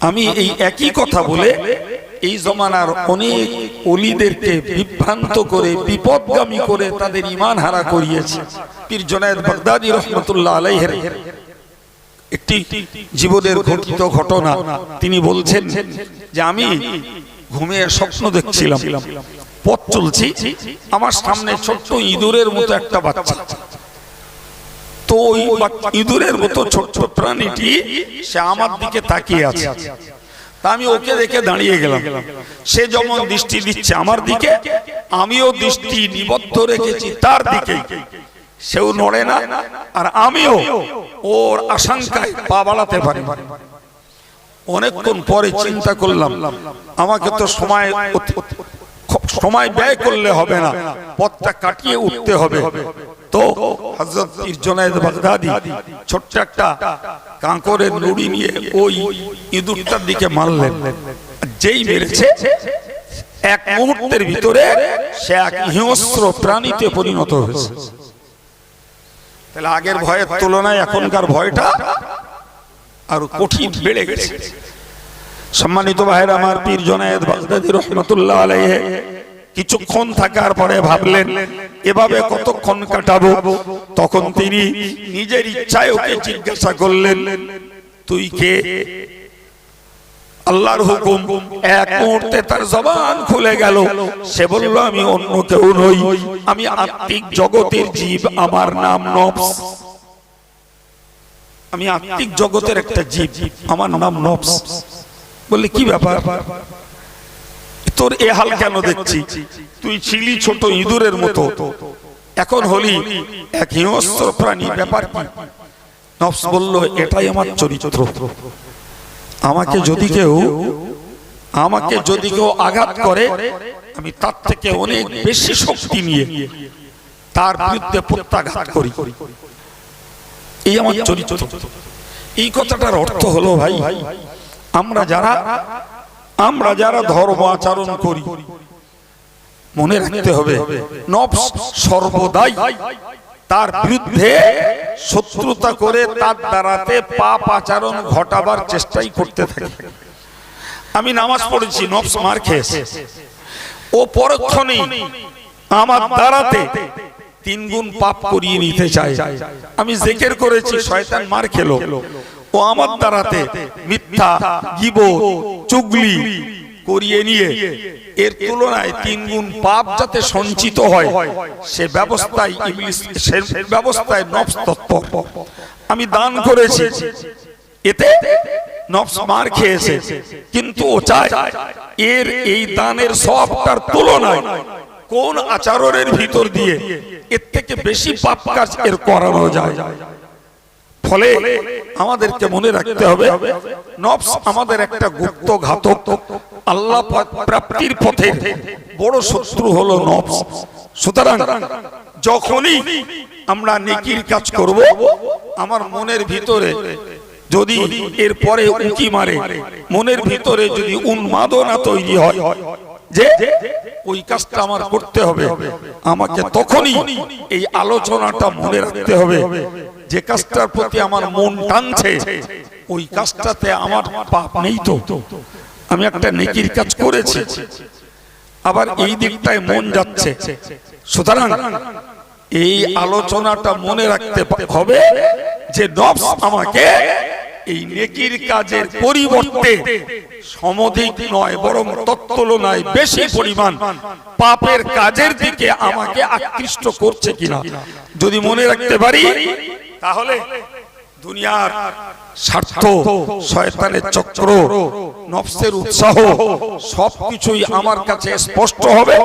আমি এই একই কথা বলে এই জমানার অনেক ওলিদেরকে বিভ্রান্ত করে বিপদগামী করে তাদের ঈমান হারা করিয়েছে। পীর জুনায়েদ বাগদাদী রাহমাতুল্লাহ আলাইহির একটি জীবনের ঘটিত ঘটনা তিনি বলছেন যে আমি ঘুমিয়ে স্বপ্ন দেখছিলাম, পথ চলছি, আমার সামনে ছোট্ট ইঁদুরের মতো একটা বাচ্চা। তো ওই ইঁদুরের মতো ছোট্ট প্রাণীটি সে আমার দিকে তাকিয়ে আছে। তা আমি ওকে দেখে দাঁড়িয়ে গেলাম। সে যেমন দৃষ্টি দিচ্ছে আমার দিকে, আমিও দৃষ্টি নিবদ্ধ রেখেছি তার দিকে। সেও নড়ে না, আর আমিও ওর আশঙ্কায় পা বাড়াতে পারি। অনেকক্ষণ পরে চিন্তা করলাম, আমাকে তো সময় ব্যয় করলে হবে না, পথটা কাটিয়ে উঠতে হবে। তো হযরত পীর জুনায়েদ বাগদাদী ছোট্ট একটা কাঁকরের নুড়ি নিয়ে ওই ইঁদুরটার দিকে মারলেন। যেই মেরেছে এক মুহূর্তের ভিতরে সে এক হিংস্র প্রাণীতে পরিণত হয়েছে। তাহলে আগের ভয়ের তুলনায় এখনকার ভয়টা আরো কঠিন বেড়ে গেছে। সম্মানিত ভাইরা আমার, পীর জুনায়েদ বাগদাদী রাহমাতুল্লাহ আলাইহি কিছুক্ষণ থাকার পরে ভাবলেন এভাবে কতক্ষণ কাটাবো। তখন তিনি নিজের ইচ্ছায় ওকে জিজ্ঞাসা করলেন, তুই কে? আল্লাহর হুকুম, এক মুহূর্তে তার জবান খুলে গেল। সে বলল, আমি অন্য কেউ নই, আমি আত্মিক জগতের জীব, আমার নাম নফস। আমি আত্মিক জগতের একটা জীব, আমার নাম নফস। বললে কি ব্যাপার, তোর এ হাল কেন দেখছি? তুই ছিলি ছোট ইঁদুরের মতো, এখন হলি এক হিংস্র প্রাণী, ব্যাপার কি? নফস বলল, এটাই আমার চরিত্র। আমাকে যদি কেউ আঘাত করে, আমি তার থেকে অনেক বেশি শক্তি নিয়ে তার বিরুদ্ধে প্রত্যাঘাত করি। এই আমার চরিত্র। এই কথাটার অর্থ হলো, ভাই, আমরা যারা ধর্ম আচরণ করি, মনে রাখতে হবে নফস সর্বদাই তার বিরুদ্ধে শত্রুতা করে তার দ্বারাতে পাপ আচরণ ঘটাবার চেষ্টাই করতে থাকে। আমি নামাজ পড়েছি, নফস মার খেয়েছে, ও পরক্ষণেই আমার দ্বারাতে 3 গুণ পাপ করিয়ে নিতে চায়। আমি জিকির করেছি, শয়তান মার খেলো, ও আমার দ্বারাতে মিথ্যা, গীবত, চুগলি করিয়ে নিয়ে এর তুলনায় 3 গুণ পাপ যাতে সঞ্চিত হয়, সে ব্যবস্থায় ইবলিস, সে ব্যবস্থায় নফস তৎপর। আমি দান করেছি, এতে নফস মার খেয়েছে, কিন্তু ও চায় এর এই দানের সওয়াবটার তুলনায় কোন আচরণের ভিতর দিয়ে এর থেকে বেশি পাপ কাজ এর করানো যায়। ফলে আমাদেরকে মনে রাখতে হবে, নফস আমাদের একটা গুপ্ত ঘাতক। আল্লাহ প্রাপ্তির পথে বড় শত্রু হলো নফস। সুতরাং যখনই আমরা নেকির কাজ করব, আমার মনের ভিতরে যদি এর পরে উঁকি মারে, মনের ভিতরে যদি উন্মাদনা তৈরি হয় যে ওই কাজটা আমার করতে হবে, আমাকে তখনই এই আলোচনাটা মনে রাখতে হবে, যে কাজটার প্রতি আমার মন টানছে ওই কাজটাতে আমার পাপ নেই, তো আমি একটা নেকির কাজ করেছি, আবার এই দিকটায় মন যাচ্ছে। সুতরাং এই আলোচনাটা মনে রাখতে হবে যে নফস আমাকে এই নেকির কাজের পরিবর্তে সমধিক নয়, বরং তৎতুলনায় বেশি পরিমাণ পাপের কাজের দিকে আমাকে আকৃষ্ট করছে কিনা যদি মনে রাখতে পারি, তাহলে দুনিয়ার স্বার্থ, শয়তানের চক্র, নফসের উৎসাহ সবকিছুই আমার কাছে স্পষ্ট হবে।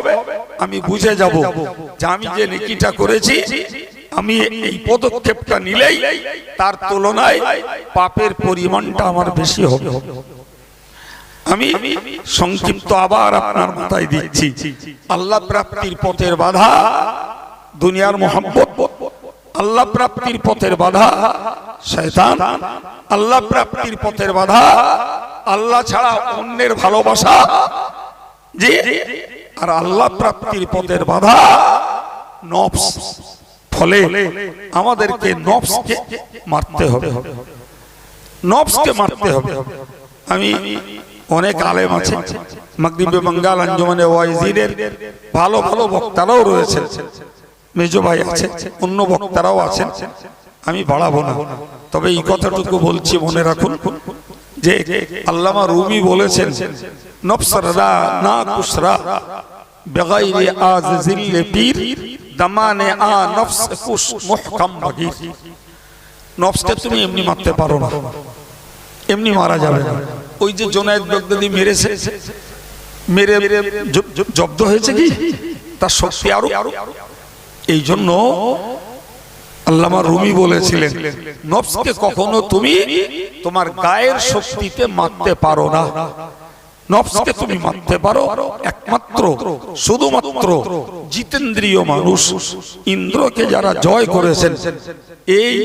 আমি বুঝে যাব যে আমি যে নেকিটা করেছি, আমি এই পদক্ষেপটা নিলেই তার তুলনায় পাপের পরিমাণটা আমার বেশি হবে। আমি সংক্ষিপ্ত আবার আপনার মাথায় দিচ্ছি, আল্লাহ প্রাপ্তির পথের বাধা দুনিয়ার মোহাব্বত, আল্লাহ প্রাপ্তির পথের বাধা শয়তান, আল্লাহ প্রাপ্তির পথের বাধা আল্লাহ ছাড়া অন্যের ভালোবাসা, জি, আর আল্লাহ প্রাপ্তির পথের বাধা নফস। ফলে আমাদেরকে নফসকে মারতে হবে, নফসকে মারতে হবে। আমি অনেক আলেম আছে মাগরিবে বাঙ্গাল আঞ্জুমানে ওয়াইজিদের ভালো ভালো বক্তারাও রয়েছেন, মেজো ভাই আছে, অন্য বক্তারাও আছেন, আমি বাড়াবো না। তবে এই কথাটুকু বলছি, মনে রাখুন যে আল্লামা রুমি বলেছেন, নফসরা না কুসরা বেগাইরে আজ জিল্লে পীর দামানে আ নফস কুশ মুহকাম বাগীর। নফসকে তুমি এমনি মারতে পারো না, এমনি মারা যাবে না। ওই যে জুনায়েদ বাগদাদি মেরেছে, মেরে জব্দ হয়েছে কি তার শক্তি আরো। এই জন্য আল্লামা রুমি বলেছিলেন, নফসকে কখনো তুমি তোমার গায়ের শক্তিতে মারতে পারো না। নফসকে তুমি মারতে পারো একমাত্র শুধুমাত্র জিতেন্দ্রীয় মানুষ, ইন্দ্রকে যারা জয় করেছেন, এই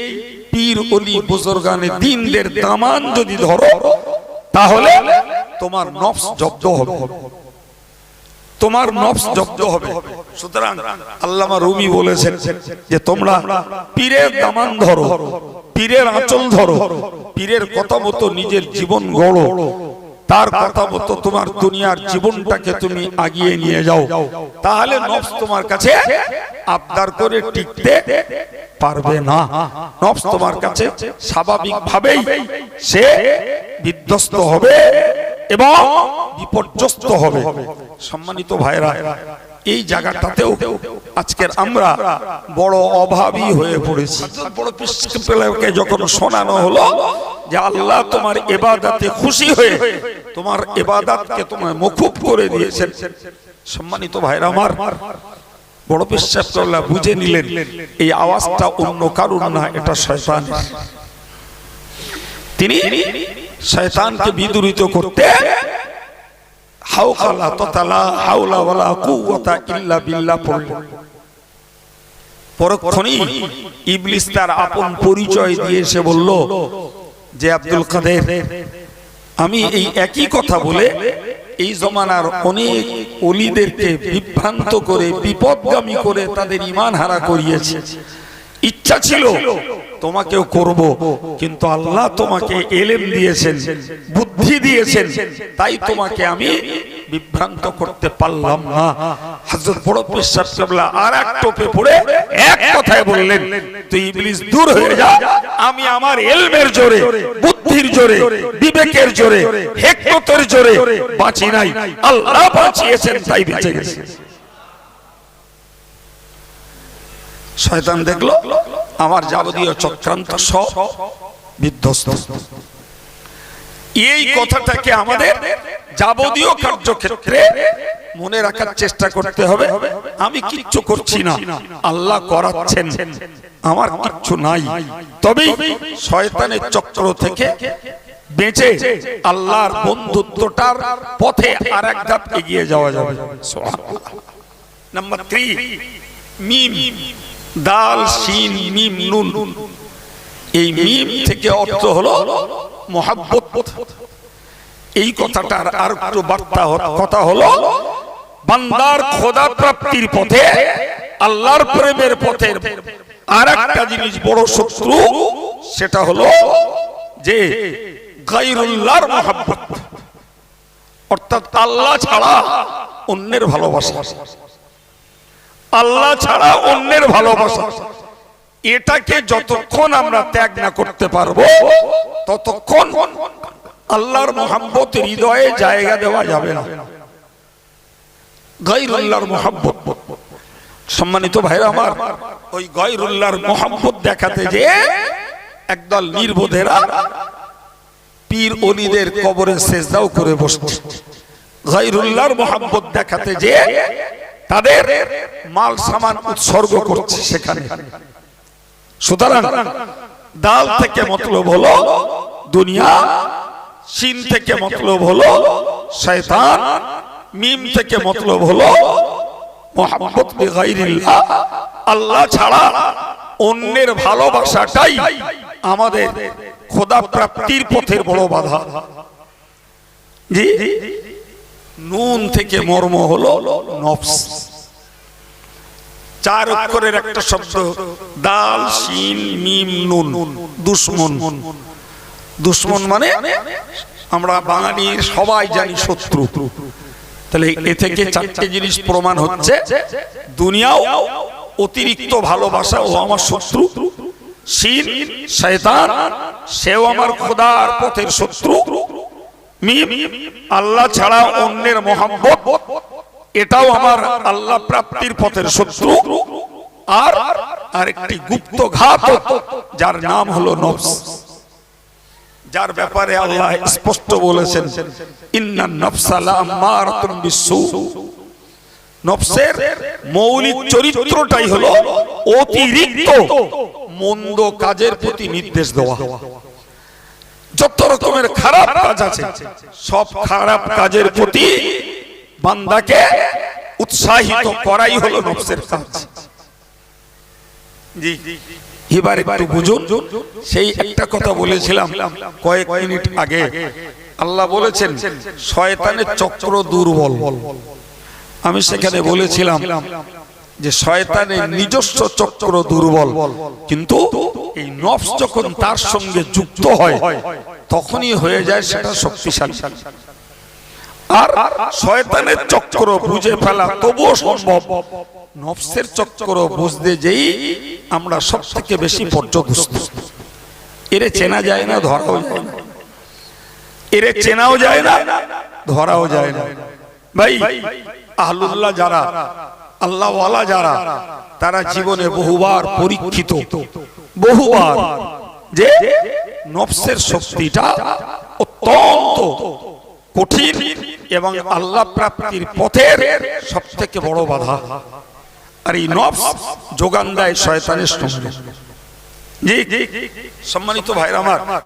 পীর ওলি বুজুর্গানে দ্বীনদের দামান যদি ধরো, তাহলে তোমার নফস জব্দ হবে, তোমার নফস জব্দ হবে। সুতরাং আল্লামা রুমি বলেছেন যে তোমরা পীরের দামান ধরো, পীরের আঁচল ধরো, পীরের কথা মতো নিজের জীবন গড়ো, তার কথা মতো তোমার দুনিয়ার জীবনটাকে তুমি আগিয়ে নিয়ে যাও, তাহলে নফস তোমার কাছে আবদার করে টিকতে পারবে না। নফস তোমার কাছে স্বাভাবিকভাবেই সে বিধ্বস্ত হবে এবং বিপর্যস্ত হবে। সম্মানিত ভাইরা, এই জায়গাটাতেও আজকের আমরা বড় অভাবী হয়ে পড়েছি। বড় পিসকে যখন শোনানো হলো যে আল্লাহ তোমার ইবাদতে খুশি হয়ে তোমার ইবাদতকে তোমার মকুফ করে দিয়েছেন, সম্মানিত ভাইরা আমার, বড় পিসকে বুঝে নিলেন এই আওয়াজটা অন্য কারণ না, এটা শয়তান। তিনি শয়তানকে বিদূরিত করতে হাওলা তালা হাওলা ওয়ালা কুওয়াতা ইল্লা বিল্লাহ পড়লেন। পরক্ষণেই ইবলিস তার আপন পরিচয় দিয়ে এসে বলল যে আব্দুল কাদের, আমি এই একই কথা বলে এই জমানার অনেক ওলিদেরকে বিভ্রান্ত করে বিপদগামী করে তাদের ঈমান হারা করিয়েছি। ইচ্ছা ছিল তোমাকেও করব, কিন্তু আল্লাহ তোমাকে ইলম দিয়েছেন, বুদ্ধি দিয়েছেন, তাই তোমাকে আমি বিভ্রান্ত করতে পারলাম না। হযরত বড় পীর সাহেব কেবলা আর এক টোপে পড়ে এক কথায় বললেন, তুই ইবলিস দূর হয়ে যা, আমি আমার ইলমের জোরে, বুদ্ধির জোরে, বিবেকের জোরে, হিকমতের জোরে বাঁচি নাই, আল্লাহ বাঁচিয়েছেন তাই বেঁচে গেছি। শয়তান দেখলো আমার যাবতীয় চক্রান্ত সব বিধ্বস্ত। এই কথাটাকে আমাদের যাবতীয় কার্যক্ষেত্রে মনে রাখার চেষ্টা করতে হবে। আমি কিচ্ছু করছি না, আল্লাহ করাচ্ছেন, আমার কিচ্ছু নাই। তবে শয়তানের চক্র থেকে বেঁচে আল্লাহর বন্ধুত্বটার পথে আরেক ধাপ এগিয়ে যাওয়া যাবে। নাম্বার 3, মিম, দাল শিন মিম নুন। এই মিম থেকে অর্থ হলো মহব্বত। এই কথাটার আর একটু বার্তা কথা হলো বান্দার খোদা প্রাপ্তির পথে, আল্লাহর প্রেমের পথের আরেকটা জিনিস বড় শত্রু, সেটা হলো যে গায়রুল্লাহর মহব্বত, অর্থাৎ আল্লাহ ছাড়া অন্যের ভালোবাসা, আল্লাহ ছাড়া অন্যের ভালোবাসা। এটাকে যতক্ষণ আমরা ত্যাগ না করতে পারবো, ততক্ষণ আল্লাহর মহব্বত হৃদয়ে জায়গা দেওয়া যাবে না। গায়রুল্লাহর মহব্বত, সম্মানিত ভাইরা আমার, ওই গায়রুল্লাহর মহব্বত দেখাতে যে একদল নির্বোধেরা পীর ওলিদের কবরে সিজদাও করে বসছে। গায়রুল্লাহর মহব্বত দেখাতে যে তাদের মাল সামান উৎসর্গ করছে সেখানে। সুতরাং দাল থেকে মতলব হলো দুনিয়া, শিন থেকে মতলব হলো শয়তান, মিম থেকে মতলব হলো মুহাব্বত বিগাইরিল্লাহ। আল্লাহ ছাড়া অন্যের ভালোবাসাটাই আমাদের খোদা প্রাপ্তির পথের বড় বাধা। জি, নুন থেকে মর্ম হলো নফস। 4 অক্ষরের একটা শব্দ, দাল শিন মিম নুন, দুশমন। দুশমন মানে আমরা বাঙালি সবাই জানি শত্রু। তাহলে এ থেকে চারটে জিনিস প্রমাণ হচ্ছে, দুনিয়াও অতিরিক্ত ভালোবাসা ও আমার শত্রু, শিন শয়তান সেও আমার খোদার পথের শত্রু, মিম আল্লাহ ছাড়া অন্যের মহব্বত এটাও আমার আল্লাহ প্রাপ্তির পথের শত্রু, আর আরেকটি গুপ্ত ঘাত যার নাম হলো নফস, যার ব্যাপারে আল্লাহ স্পষ্ট বলেছেন ইন্নান নফসা লাআম্মারাতুন বিসসু। নফসের মৌলিক চরিত্রটাই হলো অতিরিক্ত মন্দ কাজের প্রতি নির্দেশ দেওয়া। যত রকমের খারাপ কাজ আছে সব খারাপ কাজের প্রতি বান্দাকে উৎসাহিত করাই হলো নফসের কাজ। জি, এবার একটু বুঝুন। সেই একটা কথা বলেছিলাম কয়েক মিনিট আগে, আল্লাহ বলেছেন শয়তানের চক্র দুর্বল। আমি সেখানে বলেছিলাম যে শয়তানের নিজস্ব চক্র দুর্বল, কিন্তু এই নফস যখন তার সঙ্গে যুক্ত হয় তখনই হয়ে যায় সেটা শক্তিশালী। আর শয়তানের চক্র বুঝে ফেলা তবুও সম্ভব, নফসের চক্র বুঝতে যেই আমরা সব থেকে বেশি পর্যদস্ত। এরে চেনা যায় না, ধরাও যায় না, এরে চেনাও যায় না, ধরাও যায় না। ভাই আহলুল্লাহ যারা, আল্লাহ ওয়ালা যারা, তারা জীবনে বহুবার পরীক্ষিত, বহুবার যে নফসের শক্তিটা অত্যন্ত কঠিন এবং আল্লাহ প্রাপ্তির পথের সব থেকে বড় বাধা। আর এই নফস যোগান দেয় শয়তানের সঙ্গে। জি সম্মানিত ভাইরা আমার,